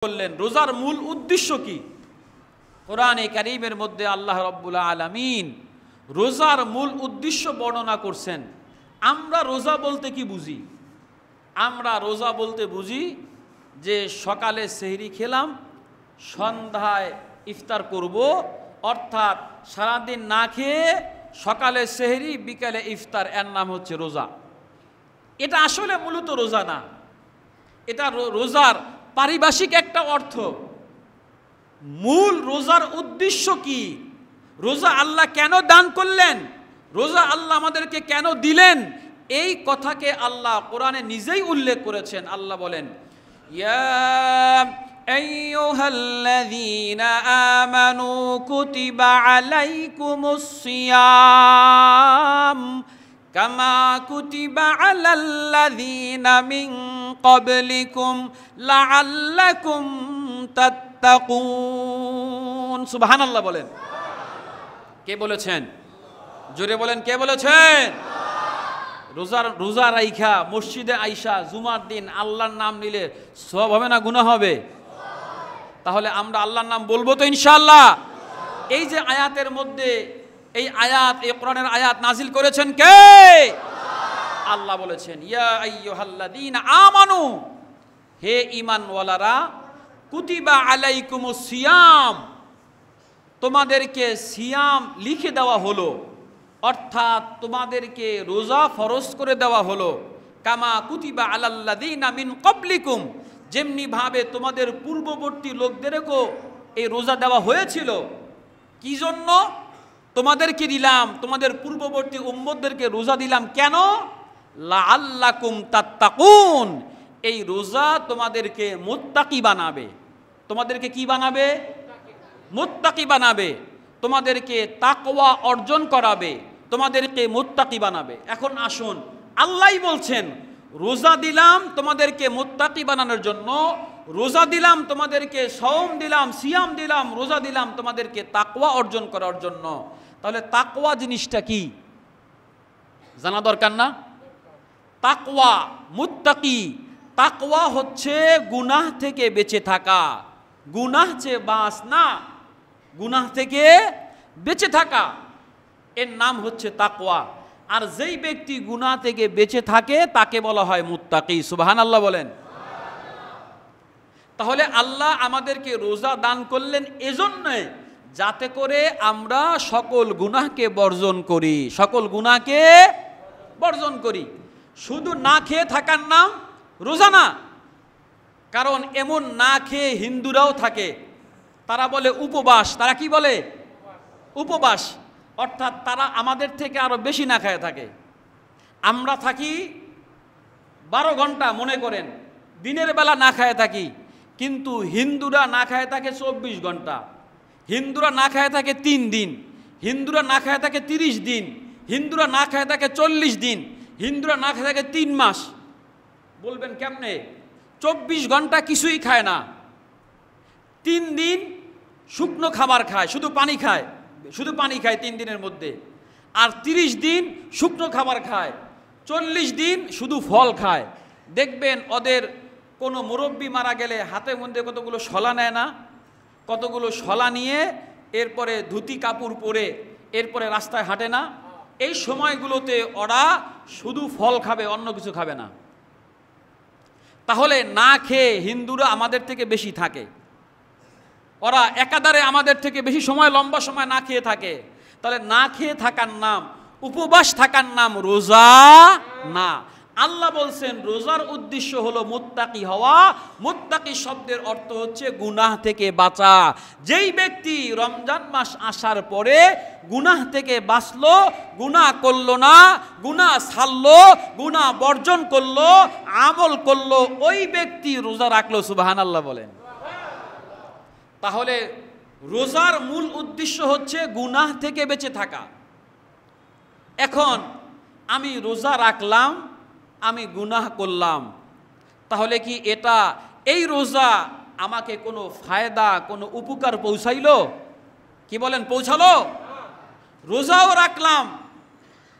বললেন রোজার মূল উদ্দেশ্য কি? কোরআনে কারীমের মধ্যে আল্লাহ রাব্বুল আলামিন রোজার মূল উদ্দেশ্য বর্ণনা করছেন। আমরা রোজা বলতে কি বুঝি? আমরা রোজা বলতে বুঝি যে সকালে সেহরি খেলাম, সন্ধ্যায় ইফতার করব, অর্থাৎ সারাদিন না খেয়ে সকালে সেহরি বিকালে ইফতার, এর নাম হচ্ছে রোজা। এটা আসলে মূলত রোজা না, এটা রোজার পারিভাষিক একটা অর্থ। মূল রোজার উদ্দেশ্য কি? রোজা আল্লাহ কেন দান করলেন, রোজা আল্লাহ আমাদেরকে কেন দিলেন, এই কথাকে আল্লাহ কোরআনে নিজেই উল্লেখ করেছেন। আল্লাহ বলেন, ইয়া আইয়ুহাল্লাযীনা আমানু কুতিবা আলাইকুমুস সিয়াম কামা কুতিবা আলাল্লাযীনা মিন ক্বাবলিকুম লাআল্লাকুম তাত্তাকুন। সুবহানাল্লাহ বলেন। কে বলেছেন? জোরে বলেন, কে বলেছেন? রোজা রাইখা মসজিদে আইসা জুমার দিন আল্লাহর নাম নিলে সওয়াব হবে না গুনাহ হবে? তাহলে আমরা আল্লাহর নাম বলবো তো ইনশাআল্লাহ। এই যে আয়াতের মধ্যে এই আয়াত, এই কোরআনের আয়াত নাজিল করেছেন কে? আল্লাহ বলেছেন, ইয়া আইয়ুহাল্লাযীনা আমানু, হে ঈমানওয়ালারা, কুতিবা আলাইকুমুস সিয়াম, তোমাদেরকে সিয়াম লিখে দেওয়া হলো, অর্থাৎ তোমাদেরকে রোজা ফরজ করে দেওয়া হলো। কামা কুতিবা আলাল্লাযীনা মিন ক্বাবলিকুম, যেমনি ভাবে তোমাদের পূর্ববর্তী লোকদেরকেও এই রোজা দেওয়া হয়েছিল। কি জন্য তোমাদেরকে দিলাম? তোমাদের পূর্ববর্তী উম্মতদেরকে রোজা দিলাম কেন? লাআল্লাকুম তাত্তাকুন, এই রোজা তোমাদেরকে মুত্তাকি বানাবে। তোমাদেরকে কি বানাবে? মুত্তাকি বানাবে। তোমাদেরকে তাকওয়া অর্জন করাবে, তোমাদেরকে মুত্তাকি বানাবে। এখন আসুন, আল্লাহই বলছেন রোজা দিলাম তোমাদেরকে মুত্তাকি বানানোর জন্য, রোজা দিলাম তোমাদেরকে, সওম দিলাম, সিয়াম দিলাম, রোজা দিলাম তোমাদেরকে তাকওয়া অর্জন করার জন্য। তাহলে তাকওয়া জিনিসটা কি জানা দরকার না? তাকওয়া, মুত্তাকি, তাকওয়া হচ্ছে গুনাহ থেকে বেঁচে থাকা। গুনাহ যে বাস না, গুনাহ থেকে বেঁচে থাকা, এর নাম হচ্ছে তাকওয়া। আর যেই ব্যক্তি গুনাহ থেকে বেঁচে থাকে তাকে বলা হয় মুত্তাকি। সুবহানাল্লাহ বলেন। তাহলে আল্লাহ আমাদেরকে রোজা দান করলেন এজন্যে যাতে করে আমরা সকল গুনাহকে বর্জন করি, সকল গুনাহকে বর্জন করি। শুধু না খেয়ে থাকার নাম রোজা না, কারণ এমন না খেয়ে হিন্দুরাও থাকে, তারা বলে উপবাস। তারা কি বলে? উপবাস। অর্থাৎ তারা আমাদের থেকে আরো বেশি না খেয়ে থাকে। আমরা থাকি 12 ঘন্টা, মনে করেন দিনের বেলা না খেয়ে থাকি, কিন্তু হিন্দুরা না খেয়ে থাকে 24 ঘন্টা, হিন্দুরা না খেয়ে থাকে 3 দিন, হিন্দুরা না খেয়ে থাকে 30 দিন, হিন্দুরা না খেয়ে থাকে 40 দিন, হিন্দুরা না খেয়ে থাকে 3 মাস। বলবেন কেমনে? 24 ঘন্টা কিছুই খায় না, 3 দিন শুকনো খাবার খায়, শুধু পানি খায়, শুধু পানি খায় 3 দিনের মধ্যে, আর 30 দিন শুকনো খাবার খায়, 40 দিন শুধু ফল খায়। দেখবেন ওদের কোনো মুরব্বি মারা গেলে হাতের মধ্যে কতগুলো শলা নেয় না? কতগুলো শলা নিয়ে এরপরে ধুতি কাপড় পরে এরপরে রাস্তায় হাঁটে না? এই সময়গুলোতে ওরা শুধু ফল খাবে, অন্য কিছু খাবে না। তাহলে না খেয়ে হিন্দুরা আমাদের থেকে বেশি থাকে, ওরা একাধারে আমাদের থেকে বেশি সময়, লম্বা সময় না খেয়ে থাকে। তাহলে না খেয়ে থাকার নাম, উপবাস থাকার নাম রোজা না। আল্লাহ বলছেন রোজার উদ্দেশ্য হলো মুত্তাকি হওয়া। মুত্তাকি শব্দের অর্থ হচ্ছে গুনাহ থেকে বাঁচা। যেই ব্যক্তি রমজান মাস আসার পরে গুনাহ থেকে বাঁচলো, গুনাহ করলো না, গুনাহ ছাড়লো, গুনাহ বর্জন করলো, আমল করলো, ওই ব্যক্তি রোজা রাখলো। সুবহানাল্লাহ বলেন। তাহলে রোজার মূল উদ্দেশ্য হচ্ছে গুনাহ থেকে বেঁচে থাকা। এখন আমি রোজা রাখলাম, আমি গুনাহ করলাম, তাহলে কি এটা, এই রোজা আমাকে কোনো ফায়দা, কোনো উপকার পৌঁছাইলো? কি বলেন, পৌঁছালো? রোজাও রাখলাম,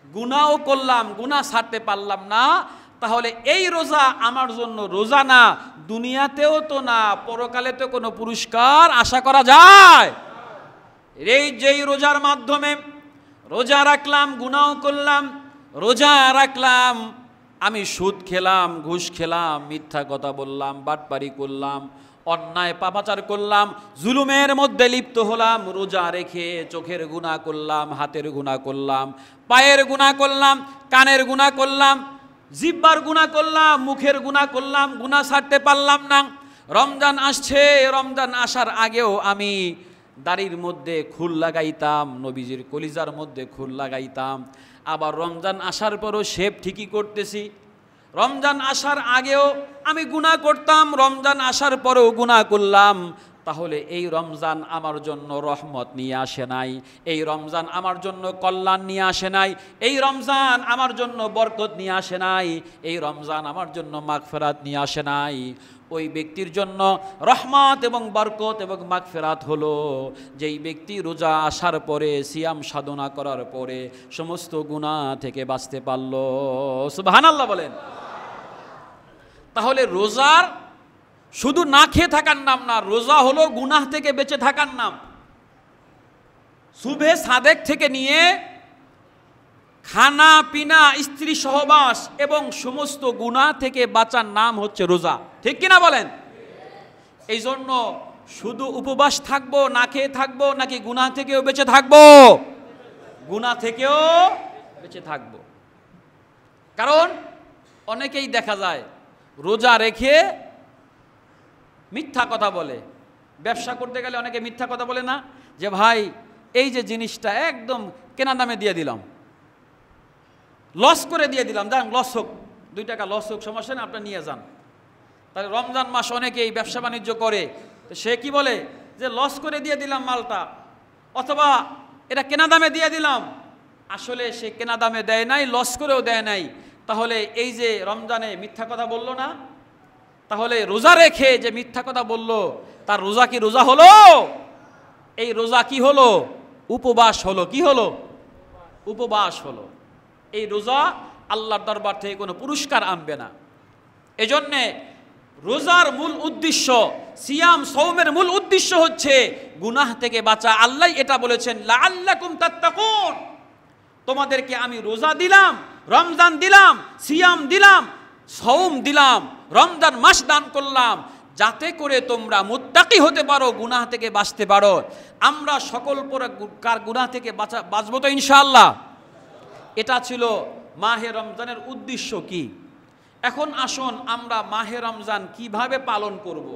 গুনাহও করলাম, গুনাহ ছাড়তে পারলাম না, তাহলে এই রোজা আমার জন্য রোজা না, দুনিয়াতেও তো না, পরকালে তো কোনো পুরস্কার আশা করা যায়? এই যেই রোজার মাধ্যমে রোজা রাখলাম, গুনাহ করলাম, রোজা রাখলাম, আমি সুদ খেলাম, ঘুষ খেলাম, মিথ্যা কথা বললাম, বাটপারি করলাম, অন্যায় পাপাচার করলাম, জুলুমের মধ্যে লিপ্ত হলাম, রোজা রেখে চোখের গুনাহ করলাম, হাতের গুনাহ করলাম, পায়ের গুনাহ করলাম, কানের গুনাহ করলাম, জিহ্বার গুনাহ করলাম, মুখের গুনাহ করলাম, গুনাহ ছাড়তে পারলাম না। রমজান আসছে, রমজান আসার আগেও আমি দাড়ির মধ্যে খুল লাগাইতাম, নবীজির কলিজার মধ্যে খুল লাগাইতাম, আবার রমজান আসার পরও শেভ ঠিকই করতেছি। রমজান আসার আগেও আমি গুনাহ করতাম, রমজান আসার পরেও গুনাহ করলাম। তাহলে এই রমজান আমার জন্য রহমত নিয়ে আসে নাই, এই রমজান আমার জন্য কল্যাণ নিয়ে আসে নাই, এই রমজান আমার জন্য বরকত নিয়ে আসে নাই, এই রমজান আমার জন্য মাগফিরাত নিয়ে আসে নাই। ওই ব্যক্তির জন্য রহমত এবং বরকত এবং মাগফিরাত হলো যেই ব্যক্তি রোজা আসার পরে, সিয়াম সাধনা করার পরে সমস্ত গুনাহ থেকে বাঁচতে পারল। সুবহানাল্লাহ বলেন। তাহলে রোজার শুধু না খেয়ে থাকার নাম না, রোজা হলো গুনাহ থেকে বেঁচে থাকার নাম। সুবহে সাদেক থেকে নিয়ে খানা পিনা, স্ত্রী সহবাস এবং সমস্ত গুনাহ থেকে বাঁচার নাম হচ্ছে রোজা। ঠিক কিনা বলেন? এই জন্য শুধু উপবাস থাকবো, না খেয়ে থাকবো, নাকি গুনাহ থেকেও বেঁচে থাকবো? গুনাহ থেকেও বেঁচে থাকবো। কারণ অনেকেই দেখা যায় রোজা রেখে মিথ্যা কথা বলে। ব্যবসা করতে গেলে অনেকে মিথ্যা কথা বলে না, যে ভাই এই যে জিনিসটা একদম কেনা দামে দিয়ে দিলাম, লস করে দিয়ে দিলাম, যান লস হোক, 2 টাকা লস হোক, সমস্যা নেই, আপনার নিয়ে যান। তাহলে রমজান মাস অনেকেই ব্যবসা বাণিজ্য করে, তো সে কি বলে যে লস করে দিয়ে দিলাম মালটা, অথবা এটা কেনা দামে দিয়ে দিলাম। আসলে সে কেনা দামে দেয় নাই, লস করেও দেয় নাই। তাহলে এই যে রমজানে মিথ্যা কথা বললো না, তাহলে রোজা রেখে যে মিথ্যা কথা বলল, তার রোজা কি রোজা হলো? এই রোজা কি হলো? উপবাস হলো। কি হলো? উপবাস হলো। এই রোজা আল্লাহর দরবার থেকে কোনো পুরস্কার আনবে না। এজন্যে রোজার মূল উদ্দেশ্য, সিয়াম সওমের মূল উদ্দেশ্য হচ্ছে গুনাহ থেকে বাঁচা। আল্লাহ এটা বলেছেন, লাআল্লাকুম তাত্তাকুন, তোমাদেরকে আমি রোজা দিলাম, রমজান দিলাম, সিয়াম দিলাম, সওম দিলাম, রমজান মাস দান করলাম, যাতে করে তোমরা মুত্তাকি হতে পারো, গুনাহ থেকে বাঁচতে পারো। আমরা সকল প্রকার গুনাহ থেকে বাঁচবো তো ইনশাআল্লাহ? এটা ছিল মাহে রমজানের উদ্দেশ্য। কি এখন আসুন আমরা মাহে রমজান কিভাবে পালন করব।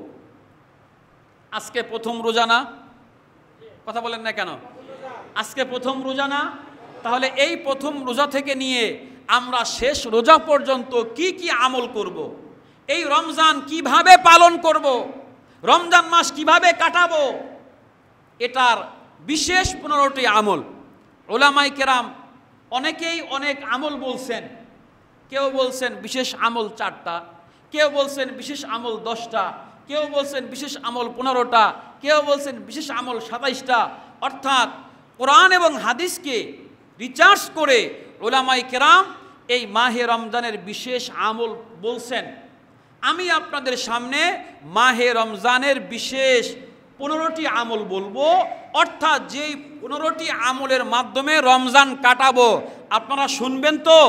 আজকে প্রথম রোজা না? কথা বলেন না কেন? আজকে প্রথম রোজা না? তাহলে এই প্রথম রোজা থেকে নিয়ে আমরা শেষ রোজা পর্যন্ত কি কি আমল করব, এই রমজান কিভাবে পালন করব, রমজান মাস কিভাবে কাটাবো, এটার বিশেষ 15টি আমল। উলামায়ে কেরাম অনেকেই অনেক আমল বলছেন। কেউ বলছেন বিশেষ আমল 4টা, কেউ বলছেন বিশেষ আমল 10টা, কেউ বলছেন বিশেষ আমল 15টা, কেউ বলছেন বিশেষ আমল 27টা। অর্থাৎ কোরআন এবং হাদিসকে রিসার্চ করে উলামায়ে কেরাম এই মাহে রমজানের বিশেষ আমল বলছেন। আমি আপনাদের সামনে মাহে রমজানের বিশেষ 15টি আমল বলবো, অর্থাৎ যেই 15টি আমলের মাধ্যমে রমজান কাটাবো। আপনারা শুনবেন তো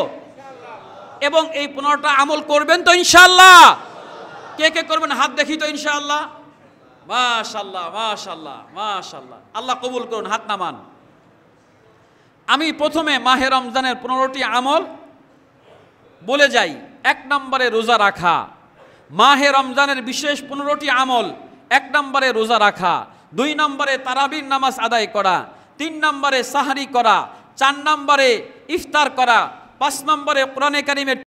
এবং এই 15টা আমল করবেন তো ইনশাআল্লাহ? কে কে করবেন হাত দেখি তো ইনশাআল্লাহ। মাশাআল্লাহ, মাশাআল্লাহ, মাশাআল্লাহ, আল্লাহ কবুল করুন, হাত নামান। আমি প্রথমে মাহে রমজানের 15টি আমল বলে যাই। 1 নম্বরে রোজা রাখা। মাহে রমজানের বিশেষ 15টি আমল। 1 নম্বরে রোজা রাখা, 2 নম্বরে তারাবির নামাজ আদায় করা, 3 নম্বরে সাহরি করা, 4 নম্বরে ইফতার করা, 5 নম্বরে কোরআনে কারিমের